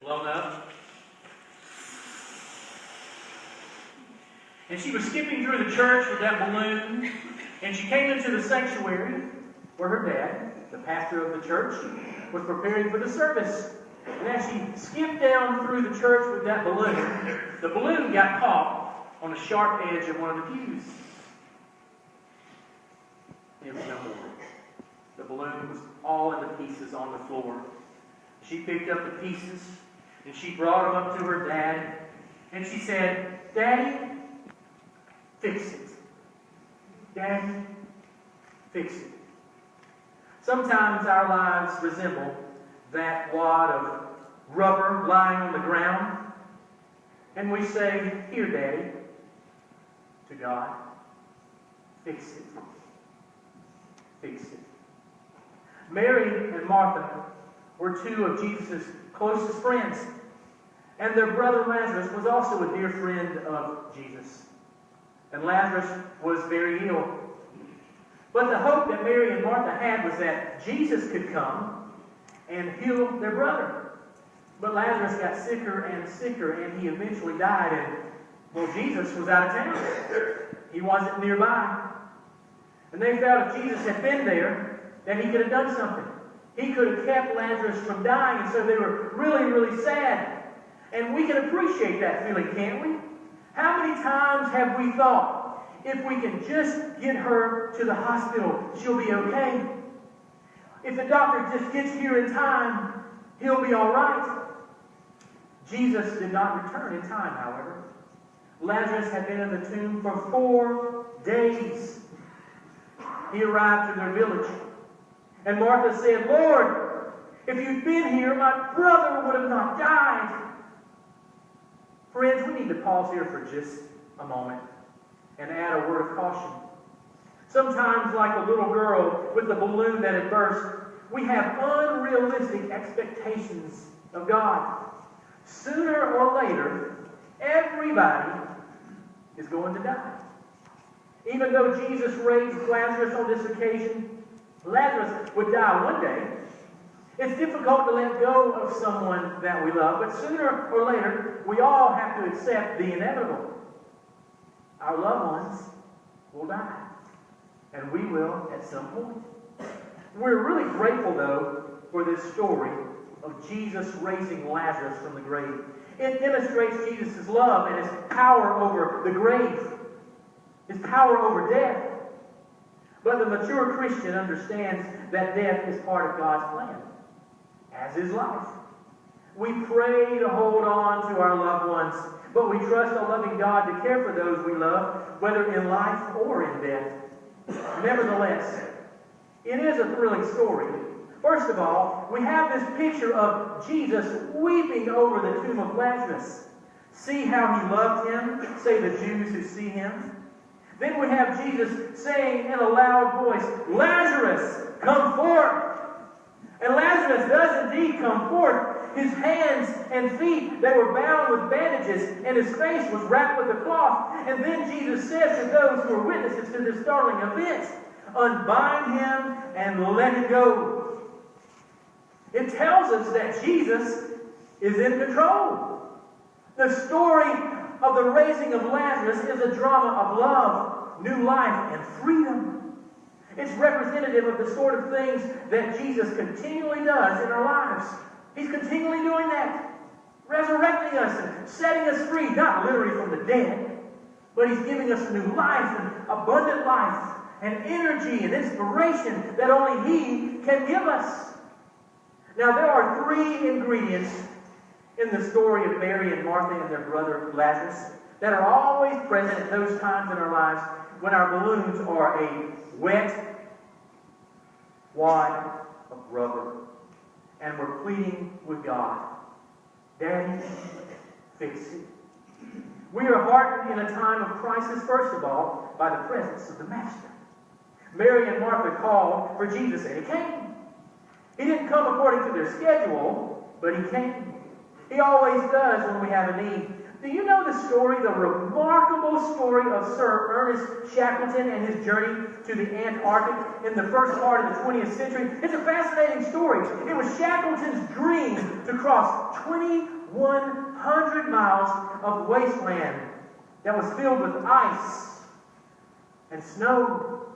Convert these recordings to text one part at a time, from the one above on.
Blown up. And she was skipping through the church with that balloon, and she came into the sanctuary where her dad, the pastor of the church, was preparing for the service. And as she skipped down through the church with that balloon, the balloon got caught on the sharp edge of one of the pews. It was no more. The balloon was all into pieces on the floor. She picked up the pieces, and she brought them up to her dad, and she said, "Daddy, fix it. Daddy, fix it." Sometimes our lives resemble that wad of rubber lying on the ground, and we say, "Here, Daddy," to God, "Fix it. Fix it." Mary and Martha were two of Jesus' closest friends, and their brother Lazarus was also a dear friend of Jesus. And Lazarus was very ill. But the hope that Mary and Martha had was that Jesus could come and heal their brother. But Lazarus got sicker and sicker, and he eventually died. And, well, Jesus was out of town. He wasn't nearby. And they felt if Jesus had been there, that he could have done something. He could have kept Lazarus from dying, and so they were really, really sad. And we can appreciate that feeling, can't we? How many times have we thought, if we can just get her to the hospital, she'll be okay? If the doctor just gets here in time, he'll be all right. Jesus did not return in time, however. Lazarus had been in the tomb for 4 days. He arrived to their village. And Martha said, "Lord, if you'd been here, my brother would have not died." Friends, we need to pause here for just a moment and add a word of caution. Sometimes, like a little girl with the balloon that had burst, we have unrealistic expectations of God. Sooner or later, everybody is going to die. Even though Jesus raised Lazarus on this occasion, Lazarus would die one day. It's difficult to let go of someone that we love, but sooner or later, we all have to accept the inevitable. Our loved ones will die, and we will at some point. We're really grateful, though, for this story of Jesus raising Lazarus from the grave. It demonstrates Jesus' love and his power over the grave, his power over death. But the mature Christian understands that death is part of God's plan, as is life. We pray to hold on to our loved ones, but we trust a loving God to care for those we love, whether in life or in death. Nevertheless, it is a thrilling story. First of all, we have this picture of Jesus weeping over the tomb of Lazarus. See how he loved him, say the Jews who see him. Then we have Jesus saying in a loud voice, "Lazarus, come forth!" And Lazarus does indeed come forth. His hands and feet, they were bound with bandages, and his face was wrapped with a cloth. And then Jesus says to those who are witnesses to this startling event, "Unbind him and let him go." It tells us that Jesus is in control. The story of the raising of Lazarus is a drama of love, new life, and freedom. It's representative of the sort of things that Jesus continually does in our lives. He's continually doing that, resurrecting us and setting us free, not literally from the dead, but he's giving us new life and abundant life and energy and inspiration that only he can give us. Now, there are 3 ingredients in the story of Mary and Martha and their brother Lazarus that are always present at those times in our lives when our balloons are a wet wad of rubber and we're pleading with God, "Daddy, fix it." We are heartened in a time of crisis, first of all, by the presence of the Master. Mary and Martha called for Jesus, and he came. He didn't come according to their schedule, but he came. He always does when we have a need. Do you know the story, the remarkable story of Sir Ernest Shackleton and his journey to the Antarctic in the first part of the 20th century? It's a fascinating story. It was Shackleton's dream to cross 2,100 miles of wasteland that was filled with ice and snow.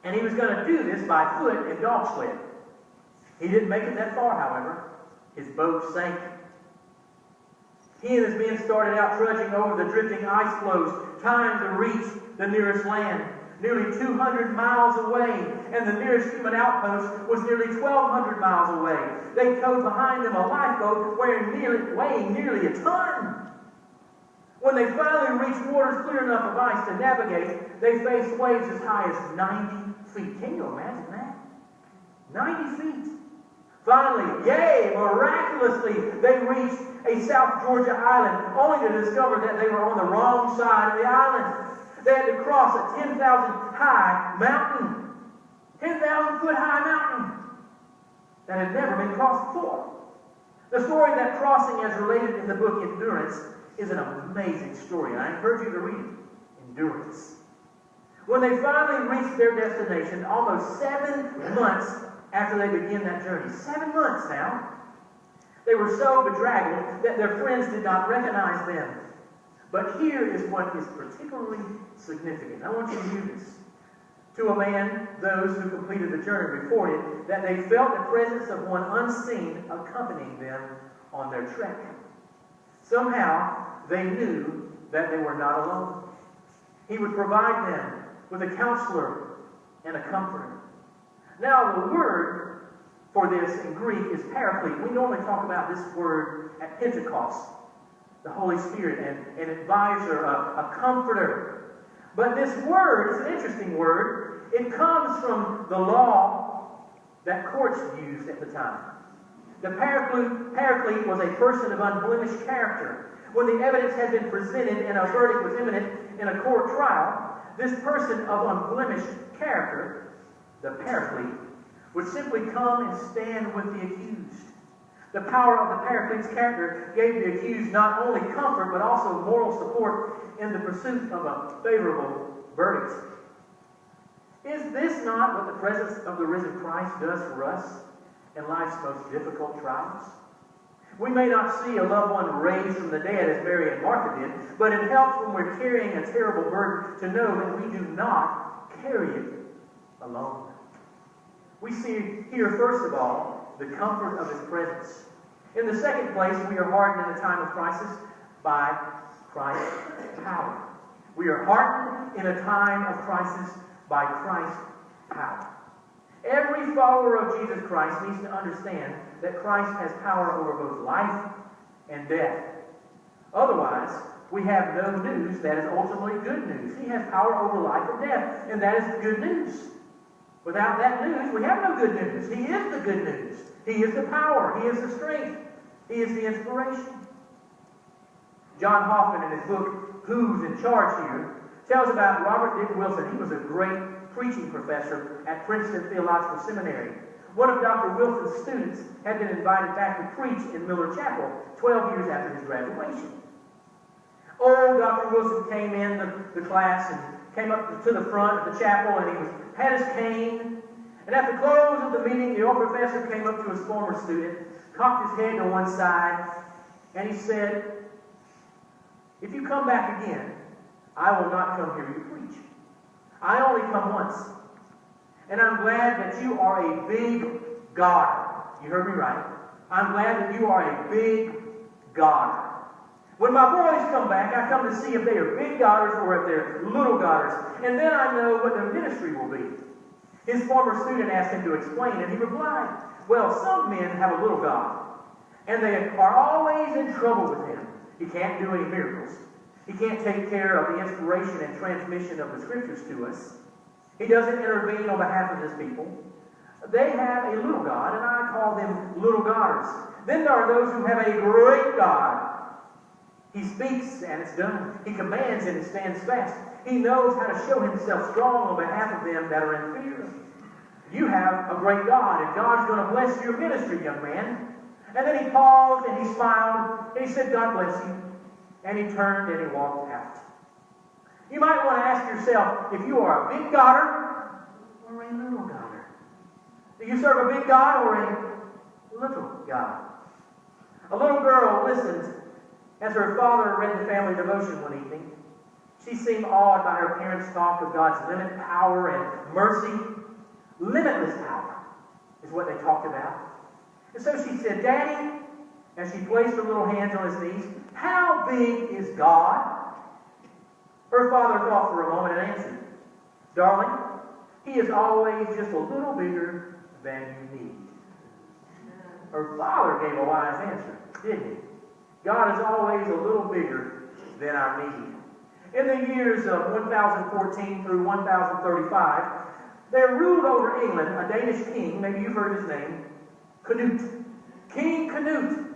And he was going to do this by foot and dog sled. He didn't make it that far, however. His boat sank. He and his men started out trudging over the drifting ice floes, trying to reach the nearest land, nearly 200 miles away, and the nearest human outpost was nearly 1,200 miles away. They towed behind them a lifeboat weighing nearly a ton. When they finally reached waters clear enough of ice to navigate, they faced waves as high as 90 feet. Can you imagine that? 90 feet. Finally, yay, miraculously, they reached a South Georgia island, only to discover that they were on the wrong side of the island. They had to cross a 10,000 high mountain. 10,000 foot high mountain that had never been crossed before. The story of that crossing, as related in the book Endurance, is an amazing story, and I encourage you to read it. Endurance. When they finally reached their destination, almost 7 months after they began that journey, 7 months now, they were so bedraggled that their friends did not recognize them. But here is what is particularly significant. I want you to hear this. To a man, those who completed the journey reported that they felt the presence of one unseen accompanying them on their trek. Somehow, they knew that they were not alone. He would provide them with a counselor and a comforter. Now, the word for this in Greek is paraclete. We normally talk about this word at Pentecost, the Holy Spirit, an advisor, a comforter. But this word is an interesting word. It comes from the law that courts used at the time. The paraclete was a person of unblemished character. When the evidence had been presented and a verdict was imminent in a court trial, this person of unblemished character, the paraclete, would simply come and stand with the accused. The power of the paraclete's character gave the accused not only comfort, but also moral support in the pursuit of a favorable verdict. Is this not what the presence of the risen Christ does for us in life's most difficult trials? We may not see a loved one raised from the dead as Mary and Martha did, but it helps when we're carrying a terrible burden to know that we do not carry it alone. We see here, first of all, the comfort of His presence. In the second place, we are hardened in a time of crisis by Christ's power. We are hardened in a time of crisis by Christ's power. Every follower of Jesus Christ needs to understand that Christ has power over both life and death. Otherwise, we have no news that is ultimately good news. He has power over life and death, and that is good news. Without that news, we have no good news. He is the good news. He is the power. He is the strength. He is the inspiration. John Hoffman, in his book, Who's in Charge Here, tells about Robert Dick Wilson. He was a great preaching professor at Princeton Theological Seminary. One of Dr. Wilson's students had been invited back to preach in Miller Chapel 12 years after his graduation. Old Dr. Wilson came in the class and came up to the front of the chapel, and he had his cane. And at the close of the meeting, the old professor came up to his former student, cocked his head to one side, and he said, "If you come back again, I will not come here to preach. I only come once. And I'm glad that you are a big God." You heard me right. I'm glad that you are a big God. When my boys come back, I come to see if they are big daughters or if they're little daughters. And then I know what their ministry will be. His former student asked him to explain, and he replied, "Well, some men have a little God, and they are always in trouble with him. He can't do any miracles. He can't take care of the inspiration and transmission of the Scriptures to us. He doesn't intervene on behalf of His people. They have a little God, and I call them little godders. Then there are those who have a great God. He speaks, and it's done. He commands, and it stands fast. He knows how to show Himself strong on behalf of them that are in fear. You have a great God, and God's going to bless your ministry, young man." And then he paused, and he smiled, and he said, "God bless you. And he turned and he walked out. You might want to ask yourself if you are a big Godder or a little Godder. Do you serve a big God or a little God? A little girl listened as her father read the family devotion one evening. She seemed awed by her parents' talk of God's limited power and mercy. Limitless power is what they talked about. And so she said, "Daddy," as she placed her little hands on his knees, "how big is God?" Her father thought for a moment and answered, "Darling, he is always just a little bigger than you need." Her father gave a wise answer, didn't he? God is always a little bigger than our need. In the years of 1014 through 1035, there ruled over England a Danish king, maybe you've heard his name, Canute. King Canute.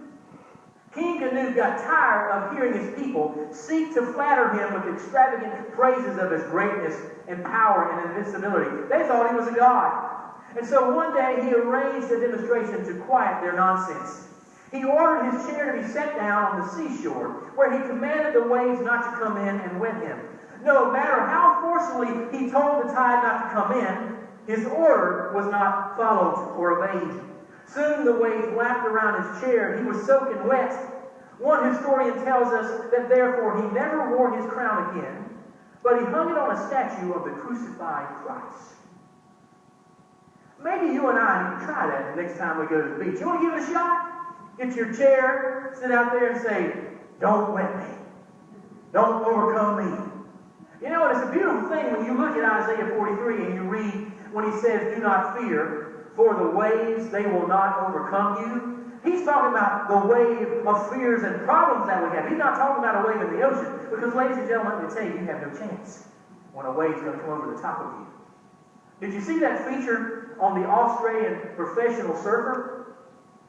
King Canute got tired of hearing his people seek to flatter him with extravagant praises of his greatness and power and invincibility. They thought he was a god. And so one day he arranged a demonstration to quiet their nonsense. He ordered his chair to be set down on the seashore, where he commanded the waves not to come in and wet him. No matter how forcefully he told the tide not to come in, his order was not followed or obeyed. Soon the waves lapped around his chair. He was soaking wet. One historian tells us that therefore he never wore his crown again, but he hung it on a statue of the crucified Christ. Maybe you and I need to try that the next time we go to the beach. You want to give it a shot? Get your chair, sit out there and say, "Don't wet me. Don't overcome me." You know, it's a beautiful thing when you look at Isaiah 43 and you read when he says, "Do not fear, for the waves, they will not overcome you." He's talking about the wave of fears and problems that we have. He's not talking about a wave in the ocean. Because, ladies and gentlemen, let me tell you, you have no chance when a wave's going to come over the top of you. Did you see that feature on the Australian professional surfer?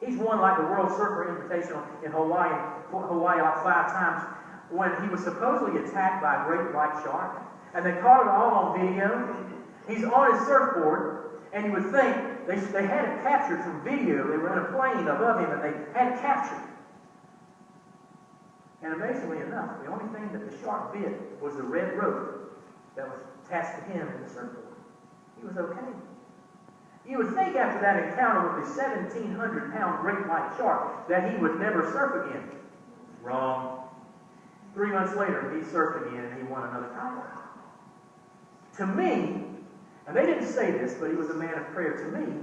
He's won like the World Surfer Invitational in Hawaii like 5 times, when he was supposedly attacked by a great white shark. And they caught it all on video. He's on his surfboard, and you would think they had it captured from video. They were in a plane above him, and they had it captured. And amazingly enough, the only thing that the shark bit was the red rope that was attached to him in the surfboard. He was okay. You would think after that encounter with the 1,700-pound great white shark that he would never surf again. Wrong. 3 months later, he surfed again and he won another title. To me, and they didn't say this, but he was a man of prayer. To me,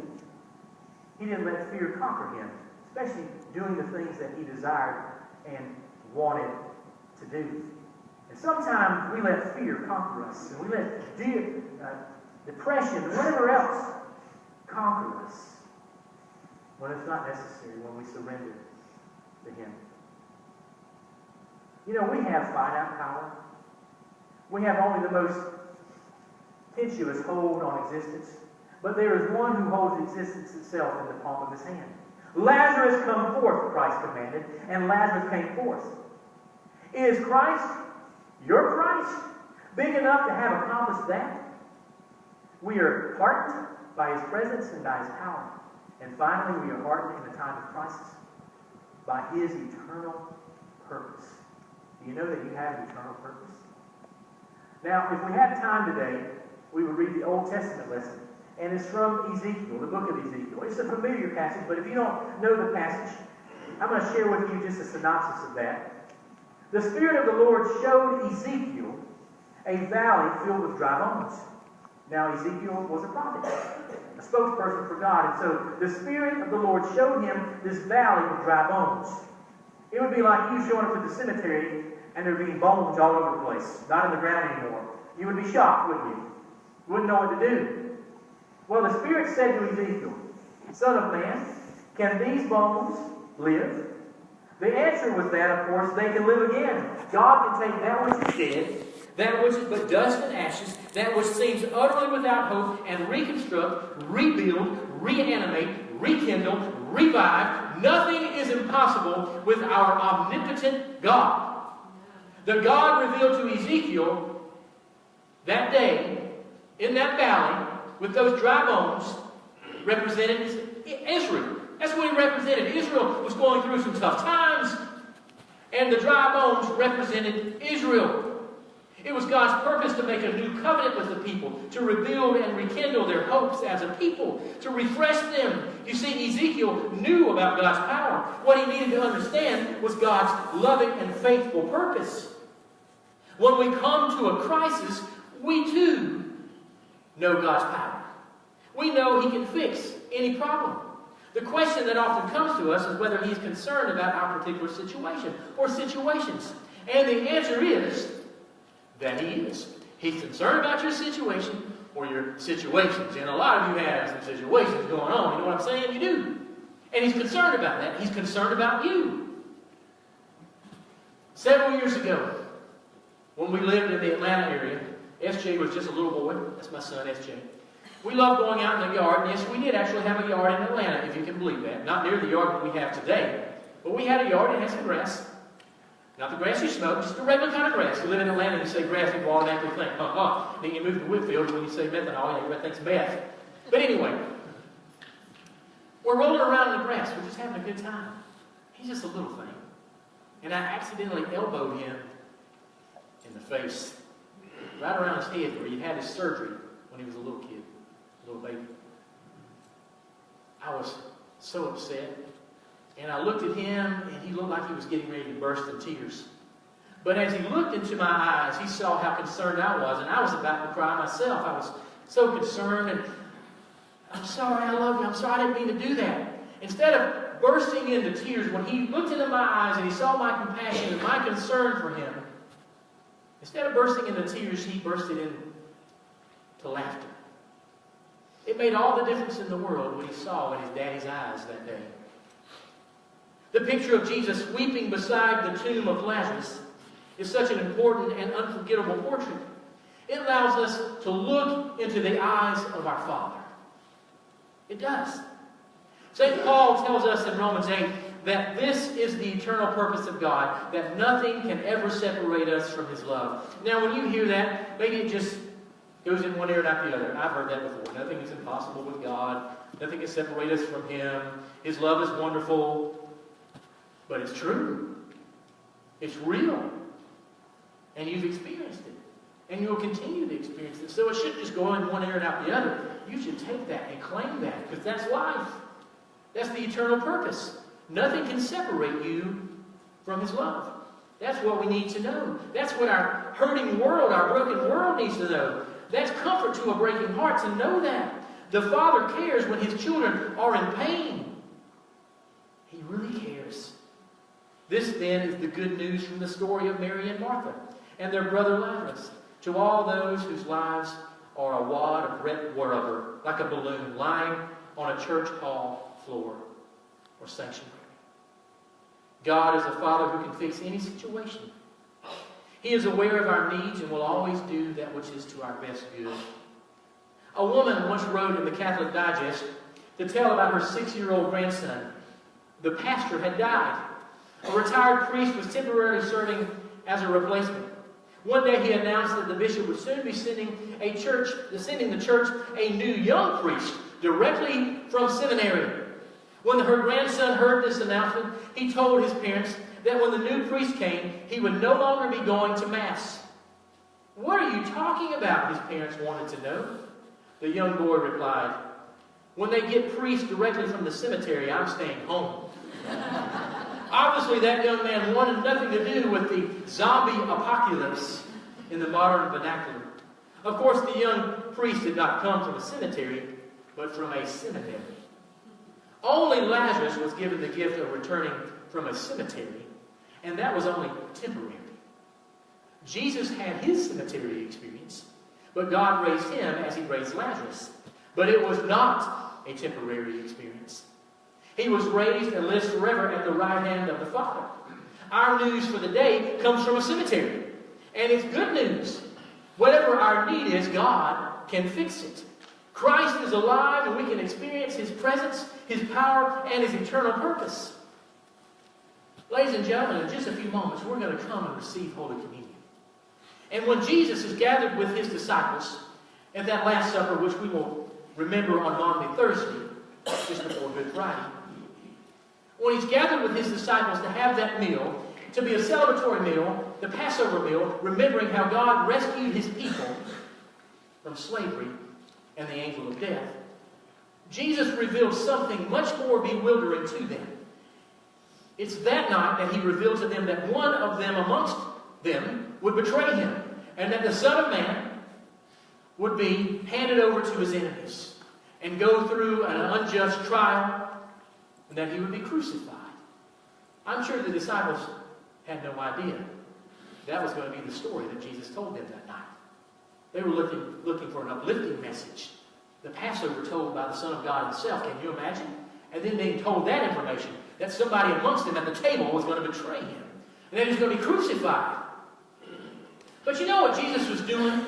he didn't let fear conquer him, especially doing the things that he desired and wanted to do. And sometimes we let fear conquer us, and we let depression, whatever else, conquer us when it's not necessary, when we surrender to him. You know, we have finite power. We have only the most tenuous hold on existence. But there is one who holds existence itself in the palm of his hand. Lazarus, come forth, Christ commanded, and Lazarus came forth. Is Christ, your Christ, big enough to have accomplished that? We are heartened by his presence and by his power. And finally, we are heartened in the time of crisis by his eternal purpose. Do you know that you have an eternal purpose? Now, if we had time today, we would read the Old Testament lesson. And it's from Ezekiel, the book of Ezekiel. It's a familiar passage, but if you don't know the passage, I'm going to share with you just a synopsis of that. The Spirit of the Lord showed Ezekiel a valley filled with dry bones. Now, Ezekiel was a prophet, a spokesperson for God. And so the Spirit of the Lord showed him this valley with dry bones. It would be like you showing up at the cemetery and there would be bones all over the place, not in the ground anymore. You would be shocked, wouldn't you? You wouldn't know what to do. Well, the Spirit said to Ezekiel, "Son of man, can these bones live?" The answer was that, of course, they can live again. God can take that which is dead, that which is but dust and ashes, that which seems utterly without hope, and reconstruct, rebuild, reanimate, rekindle, revive. Nothing is impossible with our omnipotent God. The God revealed to Ezekiel that day in that valley with those dry bones represented Israel. That's what he represented. Israel was going through some tough times. And the dry bones represented Israel. It was God's purpose to make a new covenant with the people, to rebuild and rekindle their hopes as a people, to refresh them. You see, Ezekiel knew about God's power. What he needed to understand was God's loving and faithful purpose. When we come to a crisis, we too know God's power. We know He can fix any problem. The question that often comes to us is whether He's concerned about our particular situation or situations. And the answer is that He is. He's concerned about your situation or your situations. And a lot of you have some situations going on. You know what I'm saying? You do. And He's concerned about that. He's concerned about you. Several years ago, when we lived in the Atlanta area, SJ was just a little boy. That's my son, SJ. We loved going out in the yard. And yes, we did actually have a yard in Atlanta, if you can believe that. Not near the yard that we have today. But we had a yard and had some grass. Not the grass you smoke, just the regular kind of grass. You live in Atlanta and you say grass, people automatically think, Then you move to Whitfield when you say methanol, everybody thinks meth. But anyway, we're rolling around in the grass. We're just having a good time. He's just a little thing. And I accidentally elbowed him in the face, right around his head where he had his surgery when he was a little kid, a little baby. I was so upset. And I looked at him, and he looked like he was getting ready to burst in tears. But as he looked into my eyes, he saw how concerned I was, and I was about to cry myself. I was so concerned, and I'm sorry, I love you. I'm sorry, I didn't mean to do that. Instead of bursting into tears, when he looked into my eyes and he saw my compassion and my concern for him, instead of bursting into tears, he bursted into laughter. It made all the difference in the world what he saw in his daddy's eyes that day. The picture of Jesus weeping beside the tomb of Lazarus is such an important and unforgettable portrait. It allows us to look into the eyes of our Father. It does. St. Paul tells us in Romans 8 that this is the eternal purpose of God, that nothing can ever separate us from His love. Now, when you hear that, maybe it just goes in one ear and out the other. I've heard that before. Nothing is impossible with God. Nothing can separate us from Him. His love is wonderful. But it's true. It's real. And you've experienced it. And you'll continue to experience it. So it shouldn't just go in one ear and out the other. You should take that and claim that, because that's life. That's the eternal purpose. Nothing can separate you from His love. That's what we need to know. That's what our hurting world, our broken world needs to know. That's comfort to a breaking heart to know that. The Father cares when His children are in pain. He really cares. This, then, is the good news from the story of Mary and Martha and their brother Lazarus. To all those whose lives are a wad of red rubber, like a balloon, lying on a church hall floor or sanctuary. God is a Father who can fix any situation. He is aware of our needs and will always do that which is to our best good. A woman once wrote in the Catholic Digest to tell about her 6-year-old grandson. The pastor had died. A retired priest was temporarily serving as a replacement. One day he announced that the bishop would soon be sending the church a new young priest directly from seminary. When her grandson heard this announcement, he told his parents that when the new priest came, he would no longer be going to Mass. "What are you talking about?" his parents wanted to know. The young boy replied, "When they get priests directly from the cemetery, I'm staying home." Obviously, that young man wanted nothing to do with the zombie apocalypse in the modern vernacular. Of course, the young priest did not come from a cemetery, but from a seminary. Only Lazarus was given the gift of returning from a cemetery, and that was only temporary. Jesus had his cemetery experience, but God raised him as He raised Lazarus. But it was not a temporary experience. He was raised and lives forever at the right hand of the Father. Our news for the day comes from a cemetery, and it's good news. Whatever our need is, God can fix it. Christ is alive, and we can experience His presence, His power, and His eternal purpose. Ladies and gentlemen, in just a few moments, we're going to come and receive Holy Communion. And when Jesus is gathered with His disciples at that Last Supper, which we will remember on Maundy Thursday, just before Good Friday, when He's gathered with His disciples to have that meal, to be a celebratory meal, the Passover meal, remembering how God rescued his people from slavery and the angel of death, Jesus revealed something much more bewildering to them. It's that night that he revealed to them that one of them amongst them would betray him, and that the Son of Man would be handed over to his enemies and go through an unjust trial, and that he would be crucified. I'm sure the disciples had no idea that was going to be the story that Jesus told them that night. They were looking for an uplifting message. The Passover told by the Son of God himself. Can you imagine? And then they told that information, that somebody amongst them at the table was going to betray him. And then he was going to be crucified. But you know what Jesus was doing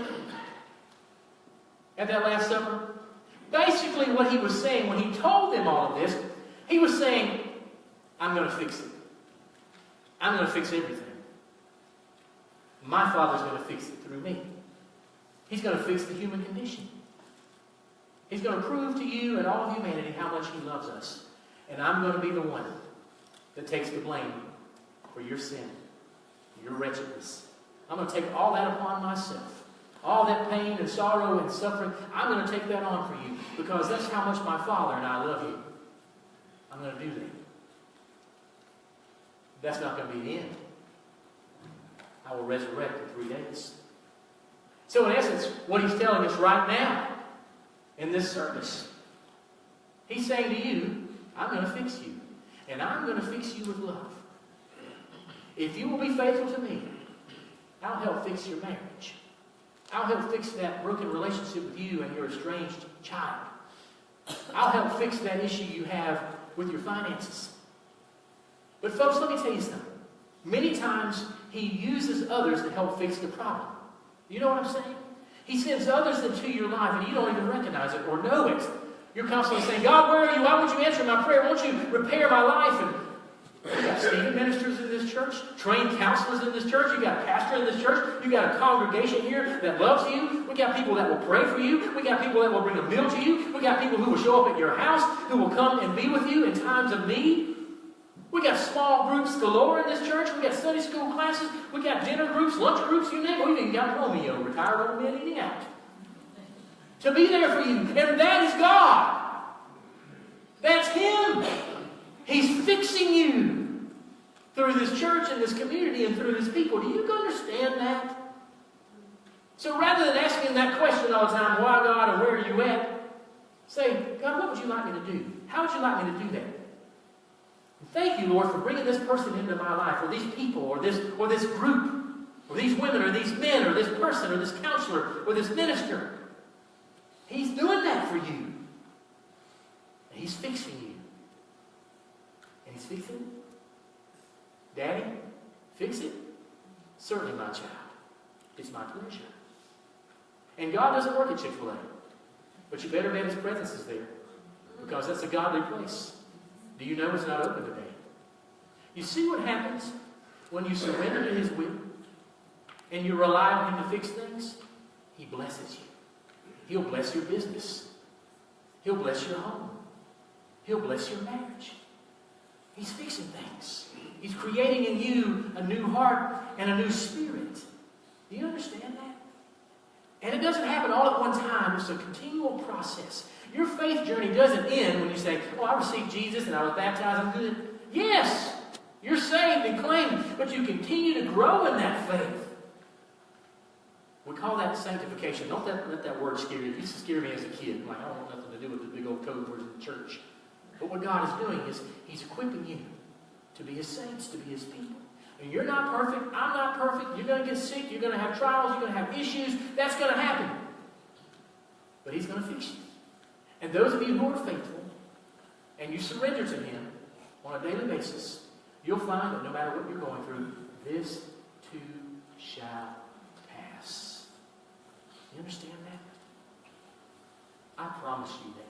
at that Last Supper? Basically what he was saying when he told them all of this, he was saying, I'm going to fix it. I'm going to fix everything. My Father's going to fix it through me. He's going to fix the human condition. He's going to prove to you and all of humanity how much he loves us. And I'm going to be the one that takes the blame for your sin, your wretchedness. I'm going to take all that upon myself. All that pain and sorrow and suffering, I'm going to take that on for you because that's how much my Father and I love you. I'm going to do that. That's not going to be the end. I will resurrect in 3 days. So in essence, what he's telling us right now in this service, he's saying to you, I'm going to fix you. And I'm going to fix you with love. If you will be faithful to me, I'll help fix your marriage. I'll help fix that broken relationship with you and your estranged child. I'll help fix that issue you have with your finances. But folks, let me tell you something. Many times he uses others to help fix the problem. You know what I'm saying? He sends others into your life and you don't even recognize it or know it. You're constantly saying, God, where are you? Why won't you answer my prayer? Won't you repair my life? And you got Stephen ministers in this church, trained counselors in this church, you got a pastor in this church, you got a congregation here that loves you. We got people that will pray for you. We got people that will bring a meal to you. We got people who will show up at your house, who will come and be with you in times of need. We got small groups galore in this church. We got Sunday school classes. We got dinner groups, lunch groups, you name it. We've even got Romeo, retired old man eating out, to be there for you. And that is God. That's Him. He's fixing you through this church and this community and through His people. Do you understand that? So rather than asking that question all the time, why God and where are you at? Say, God, what would you like me to do? How would you like me to do that? Thank you, Lord, for bringing this person into my life, or these people, or this group, or these women, or these men, or this person, or this counselor, or this minister. He's doing that for you. And He's fixing you. And He's fixing it. Daddy, fix it? Certainly, my child. It's my pleasure. And God doesn't work at Chick-fil-A. But you better bet His presence is there. Because that's a godly place. Do you know it's not open today? You see what happens when you surrender to His will and you rely on Him to fix things? He blesses you. He'll bless your business. He'll bless your home. He'll bless your marriage. He's fixing things. He's creating in you a new heart and a new spirit. Do you understand that? And it doesn't happen all at one time. It's a continual process. Your faith journey doesn't end when you say, oh, I received Jesus and I was baptized. I'm good. Yes, you're saved and claimed, but you continue to grow in that faith. We call that sanctification. Don't let that word scare you. It used to scare me as a kid. I'm like, I don't want nothing to do with the big old code words in the church. But what God is doing is He's equipping you to be His saints, to be His people. And you're not perfect. I'm not perfect. You're going to get sick. You're going to have trials. You're going to have issues. That's going to happen. But He's going to fix you. And those of you who are faithful and you surrender to Him on a daily basis, you'll find that no matter what you're going through, this too shall pass. You understand that? I promise you that.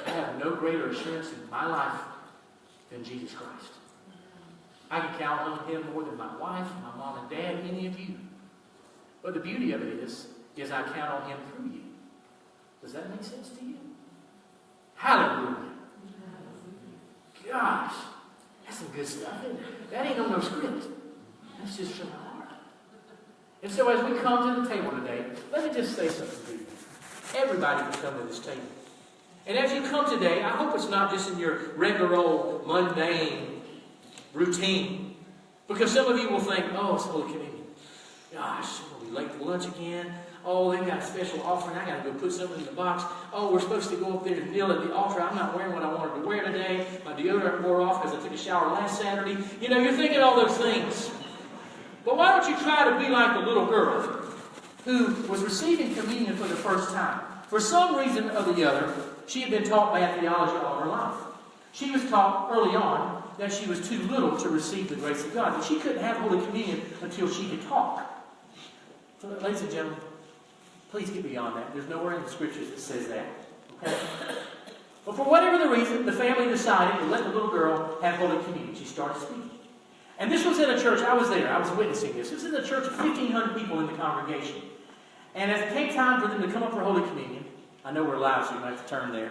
I have no greater assurance in my life than Jesus Christ. I can count on Him more than my wife, my mom and dad, any of you. But the beauty of it is I count on Him through you. Does that make sense to you? Hallelujah. Gosh, that's some good stuff. That ain't on no script. That's just from my heart. And so as we come to the table today, let me just say something to you. Everybody can come to this table. And as you come today, I hope it's not just in your regular old mundane routine. Because some of you will think, oh, it's Holy Communion. Gosh, I'm going to be late for lunch again. Oh, they've got a special offering. I got to go put something in the box. Oh, we're supposed to go up there and kneel at the altar. I'm not wearing what I wanted to wear today. My deodorant wore off because I took a shower last Saturday. You know, you're thinking all those things. But why don't you try to be like the little girl who was receiving communion for the first time? For some reason or the other, she had been taught bad theology all her life. She was taught early on that she was too little to receive the grace of God. That she couldn't have Holy Communion until she could talk. So, ladies and gentlemen, please get beyond that. There's nowhere in the Scriptures that says that. Okay? But for whatever the reason, the family decided to let the little girl have Holy Communion. She started speaking. And this was in a church. I was there. I was witnessing this. This was in a church of 1,500 people in the congregation. And as it came time for them to come up for Holy Communion, I know we're live, so you might have to turn there.